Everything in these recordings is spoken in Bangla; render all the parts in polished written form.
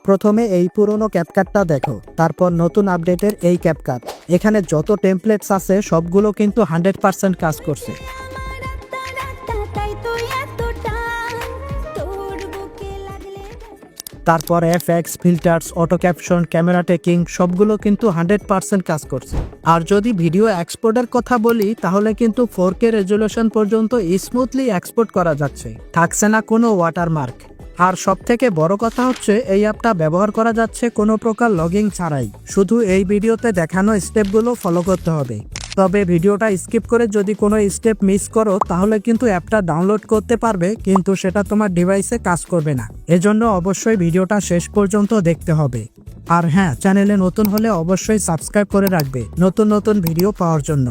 প্রথমে এই পুরনো ক্যাপকাটটা দেখো, তারপর নতুন আপডেটের এই ক্যাপকাট। এখানে যত টেমপ্লেটস আছে সবগুলো কিন্তু 100% কাজ করছে। তারপর FX, filters, auto caption, camera taking সবগুলো কিন্তু 100% কাজ করছে। আর যদি ভিডিও এক্সপোর্টের কথা বলি তাহলে কিন্তু 4K রেজুলেশন পর্যন্ত স্মুথলি এক্সপোর্ট করা যাচ্ছে, থাকছে না কোনো ওয়াটারমার্ক। আর সবথেকে বড় কথা হচ্ছে এই অ্যাপটা ব্যবহার করা যাচ্ছে কোনো প্রকার লগিং ছাড়াই, শুধু এই ভিডিওতে দেখানো স্টেপগুলো ফলো করতে হবে। তবে ভিডিওটা স্কিপ করে যদি কোনো স্টেপ মিস করো তাহলে কিন্তু অ্যাপটা ডাউনলোড করতে পারবে, কিন্তু সেটা তোমার ডিভাইসে কাজ করবে না। এজন্য অবশ্যই ভিডিওটা শেষ পর্যন্ত দেখতে হবে। আর হ্যাঁ, চ্যানেলে নতুন হলে অবশ্যই সাবস্ক্রাইব করে রাখবে নতুন নতুন ভিডিও পাওয়ার জন্য।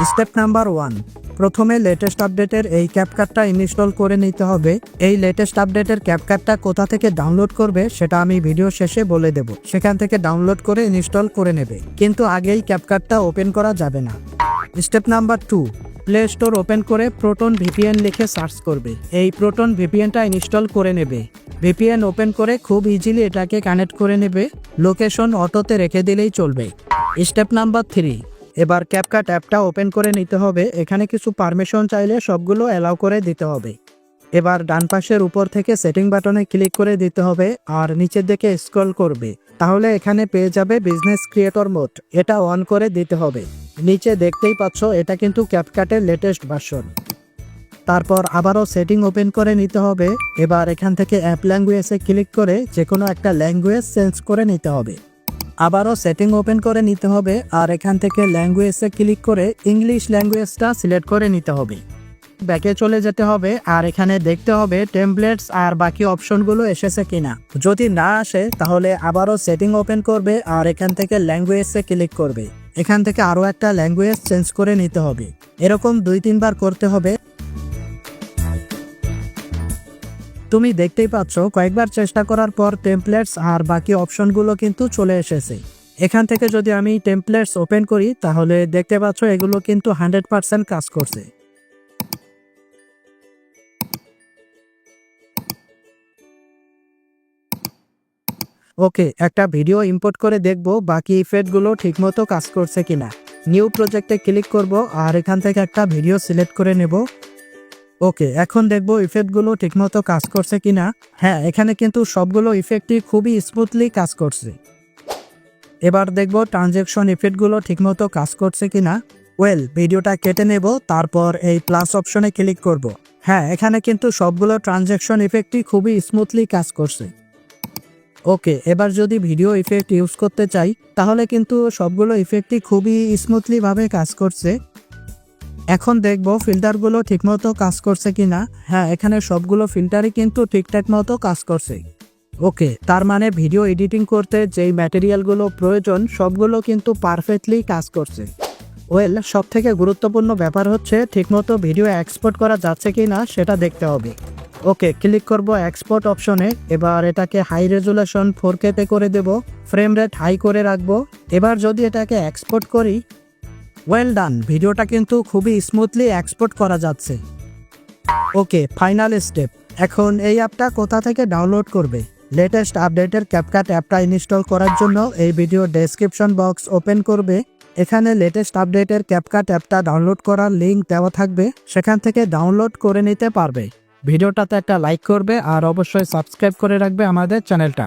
স্টেপ নাম্বার 1, প্রথমে লেটেস্ট আপডেটের এই ক্যাপকাটটা ইনস্টল করে নিতে হবে। এই লেটেস্ট আপডেটের ক্যাপকাটটা কোথা থেকে ডাউনলোড করবে সেটা আমি ভিডিও শেষে বলে দেব, সেখান থেকে ডাউনলোড করে ইনস্টল করে নেবে, কিন্তু আগেই ক্যাপকাটটা ওপেন করা যাবে না। Step number 2, play store open করে প্রোটন ভিপিএন লিখে সার্চ করবে। এই প্রোটন ভিপিএনটা ইনস্টল করে নেবে। ভিপিএন ওপেন করে খুব ইজিলি এটাকে কানেক্ট করে নেবে, লোকেশন অটোতে রেখে দিলেই চলবে। স্টেপ নাম্বার 3, এবার ক্যাপকাট অ্যাপটা ওপেন করে নিতে হবে। এখানে কিছু পারমিশন চাইলে সবগুলো অ্যালাউ করে দিতে হবে। এবার ডান পাশের উপর থেকে সেটিং বাটনে ক্লিক করে দিতে হবে আর নিচের দিকে স্ক্রল করবে, তাহলে এখানে পেয়ে যাবে বিজনেস ক্রিয়েটর মোড, এটা অন করে দিতে হবে। নিচে দেখতেই পাচ্ছ এটা কিন্তু ক্যাপকাটের লেটেস্ট ভার্সন। তারপর আবারও সেটিং ওপেন করে নিতে হবে। এবার এখান থেকে অ্যাপ ল্যাঙ্গুয়েজে ক্লিক করে যে কোনো একটা ল্যাঙ্গুয়েজ চেঞ্জ করে নিতে হবে। আবারও সেটিং ওপেন করে নিতে হবে আর এখান থেকে ল্যাঙ্গুয়েজে ক্লিক করে ইংলিশ ল্যাঙ্গুয়েজটা সিলেক্ট করে নিতে হবে। ব্যাকে চলে যেতে হবে আর এখানে দেখতে হবে টেমপ্লেটস আর বাকি অপশনগুলো এসেছে কিনা। যদি না আসে তাহলে আবারও সেটিং ওপেন করবে আর এখান থেকে ল্যাঙ্গুয়েজে ক্লিক করবে। এখান থেকে আরও একটা ল্যাঙ্গুয়েজ চেঞ্জ করে নিতে হবে। এরকম 2-3 বার করতে হবে। তুমি দেখতেই পাচ্ছ কয়েকবার চেষ্টা করার পর টেমপ্লেটস আর বাকি অপশনগুলো কিন্তু চলে এসেছে। এখান থেকে যদি আমি টেমপ্লেটস ওপেন করি তাহলে দেখতে পাচ্ছ এগুলো কিন্তু 100% কাজ করছে। ওকে, একটা ভিডিও ইম্পোর্ট করে দেখব বাকি ইফেক্টগুলো ঠিকমতো কাজ করছে কিনা। নিউ প্রজেক্টে ক্লিক করব আর এখান থেকে একটা ভিডিও সিলেক্ট করে নেব। ওকে, এখন দেখব ইফেক্টগুলো ঠিকমতো কাজ করছে কিনা। হ্যাঁ, এখানে কিন্তু সবগুলো ইফেক্টই খুবই স্মুথলি কাজ করছে। এবার দেখব ট্রানজ্যাকশন ইফেক্টগুলো ঠিকমতো কাজ করছে কিনা। ভিডিওটা কেটে নেব, তারপর এই প্লাস অপশনে ক্লিক করব। হ্যাঁ, এখানে কিন্তু সবগুলো ট্রানজ্যাকশন ইফেক্টই খুবই স্মুথলি কাজ করছে। ওকে, এবার যদি ভিডিও ইফেক্ট ইউজ করতে চাই তাহলে কিন্তু সবগুলো ইফেক্টই খুবই স্মুথলি ভাবে কাজ করছে। এখন দেখব ফিল্টারগুলো ঠিকমতো কাজ করছে কিনা। হ্যাঁ, এখানে সবগুলো ফিল্টারই কিন্তু ঠিকঠাক মতো কাজ করছে। ওকে, তার মানে ভিডিও এডিটিং করতে যেই ম্যাটেরিয়ালগুলো প্রয়োজন সবগুলো কিন্তু পারফেক্টলি কাজ করছে। সবথেকে গুরুত্বপূর্ণ ব্যাপার হচ্ছে ঠিকমতো ভিডিও এক্সপোর্ট করা যাচ্ছে কিনা সেটা দেখতে হবে। ওকে, ক্লিক করব এক্সপোর্ট অপশনে। এবার এটাকে হাই রেজুলেশন 4K তে করে দেব, ফ্রেম রেট হাই করে রাখবো। এবার যদি এটাকে এক্সপোর্ট করি, ডান, ভিডিওটা কিন্তু খুবই স্মুথলি এক্সপোর্ট করা যাচ্ছে। ওকে, ফাইনাল স্টেপ। এখন এই অ্যাপটা কোথা থেকে ডাউনলোড করবে? লেটেস্ট আপডেটের ক্যাপকাট অ্যাপটা ইনস্টল করার জন্য এই ভিডিও ডেসক্রিপশন বক্স ওপেন করবে। এখানে লেটেস্ট আপডেটের ক্যাপকাট অ্যাপটা ডাউনলোড করার লিঙ্ক দেওয়া থাকবে, সেখান থেকে ডাউনলোড করে নিতে পারবে। ভিডিওটাতে একটা লাইক করবে আর অবশ্যই সাবস্ক্রাইব করে রাখবে আমাদের চ্যানেলটা।